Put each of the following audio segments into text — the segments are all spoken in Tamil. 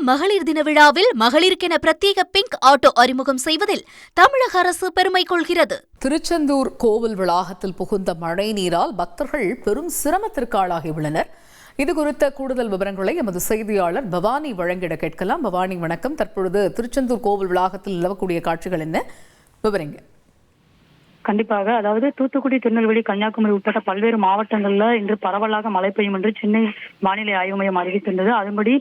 மகளிர் தின விழாவில் மகளிருக்கென பிரத்யேக பிங்க் ஆட்டோ அறிமுகம் செய்வதில் தமிழக அரசு பெருமை கொள்கிறது. திருச்செந்தூர் கோவில் வளாகத்தில் புகுந்த மழை நீரால் பக்தர்கள் பெரும் சிரமத்திற்கு ஆளாகியுள்ளனர். இதுகுறித்த கூடுதல் விவரங்களை எமது செய்தியாளர் பவானி வழங்கிட கேட்கலாம். பவானி, வணக்கம். தற்பொழுது திருச்செந்தூர் கோவில் வளாகத்தில் நிலவக்கூடிய காட்சிகள் என்ன, விவரங்க? கண்டிப்பாக. அதாவது தூத்துக்குடி, திருநெல்வேலி, கன்னியாகுமரி உட்பட்ட பல்வேறு மாவட்டங்கள்ல இன்று பரவலாக மழை பெய்யும் என்று சென்னை வானிலை ஆய்வு மையம் அறிவித்திருந்தது. அதன்படி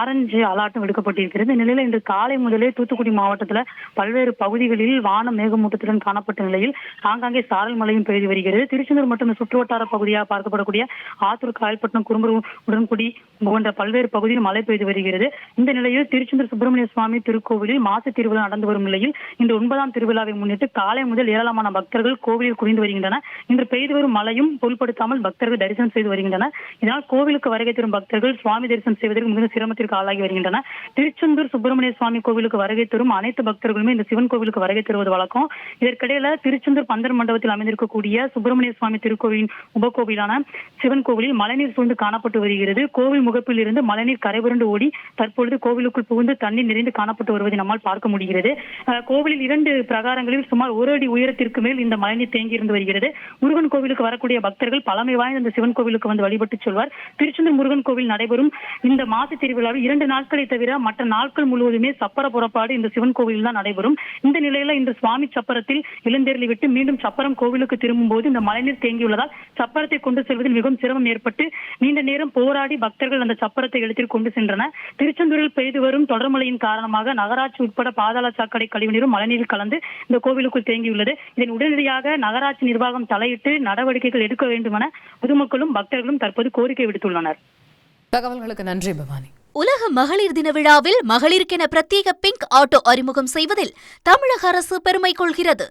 ஆரஞ்சு அலர்ட்டும் விடுக்கப்பட்டிருக்கிறது. இந்நிலையில் இன்று காலை முதலே தூத்துக்குடி மாவட்டத்துல பல்வேறு பகுதிகளில் வானம் மேகமூட்டத்துடன் காணப்பட்ட நிலையில் ஆங்காங்கே சாரல் மழையும் பெய்து வருகிறது. திருச்செந்தூர் மற்றும் சுற்றுவட்டார பகுதியாக பார்க்கப்படக்கூடிய ஆத்தூர், காயல்பட்டினம், குறும்பூர், உடன்குடி போன்ற பல்வேறு பகுதியில் மழை பெய்து வருகிறது. இந்த நிலையில் திருச்செந்தூர் சுப்பிரமணிய சுவாமி திருக்கோவிலில் மாசி திருவிழா நடந்து வரும் நிலையில் இன்று 9ஆம் திருவிழாவை முன்னிட்டு காலை முதல் ஏராளமான பக்தர்கள் கோவிலில் குவிந்து வருகின்றனர். இன்று பெய்து வரும் மழையும் பொருட்படுத்தாமல் பக்தர்கள் தரிசனம் செய்து வருகின்றனர். இதனால் கோவிலுக்கு வருகை தரும் பக்தர்கள் சுவாமி தரிசனம் செய்வதற்கு மிகுந்த சிரமத்திற்கு ஆளாகி வருகின்றனர். திருச்செந்தூர் சுப்பிரமணிய சுவாமி கோவிலுக்கு வருகை தரும் அனைத்து பக்தர்களுமே இந்த சிவன் கோவிலுக்கு வருகை தருவது வழக்கம். இதற்கிடையில திருச்செந்தூர் பந்தர் மண்டபத்தில் அமைந்திருக்கக்கூடிய சுப்பிரமணிய சுவாமி திருக்கோவிலின் உபகோவிலான சிவன் கோவிலில் மழைநீர் சூழ்ந்து காணப்பட்டு வருகிறது. கோவில் முகப்பில் இருந்து மழைநீர் கரைபுரண்டு ஓடி தற்பொழுது கோவிலுக்குள் புகுந்து தண்ணீர் நிறைந்து காணப்பட்டு வருவதை நம்மால் பார்க்க முடிகிறது. கோவிலில் 2 பிரகாரங்களில் சுமார் 1 அடி உயரத்திற்கு மேல் இந்த மழைநீர் தேங்கி இருந்து வருகிறது. முருகன் கோவிலுக்கு வரக்கூடிய பக்தர்கள் பழமை வாய்ந்த இந்த சிவன் கோவிலுக்கு வந்து வழிபட்டு செல்வார். திருச்செந்தூர் முருகன் கோவில் நடைபெறும் இந்த மாசி திருவிழாவில் 2 நாட்களை தவிர மற்ற நாட்கள் முழுவதுமே சப்பர புறப்பாடு இந்த சிவன் கோவிலில் தான் நடைபெறும். இந்த நிலையில இந்த சுவாமி சப்பரத்தில் இளந்தேறி விட்டு மீண்டும் சப்பரம் கோவிலுக்கு திரும்பும் போது இந்த மழைநீர் தேங்கியுள்ளதால் சப்பரத்தை கொண்டு செல்வதில் மிகவும் சிரமம் ஏற்பட்டு நீண்ட நேரம் போராடி பக்தர்கள் அந்த சப்பரத்தை எழுத்தில் கொண்டு சென்றனர். திருச்செந்தூரில் பெய்து வரும் தொடர் மழையின் காரணமாக நகராட்சி உட்பட பாதாள சாக்கடை கழிவுநீரும் மழைநீரில் கலந்து இந்த கோவிலுக்குள் தேங்கியுள்ளது. இதன் உடனடியாக நகராட்சி நிர்வாகம் தலையிட்டு நடவடிக்கைகள் எடுக்க வேண்டும் என பொதுமக்களும் பக்தர்களும் தற்போது கோரிக்கை விடுத்துள்ளனர். தகவல்களுக்கு நன்றி பவானி. உலக மகளிர் தின விழாவில் மகளிருக்கென பிரத்யேக பிங்க் ஆட்டோ அறிமுகம் செய்வதில் தமிழக அரசு பெருமை கொள்கிறது.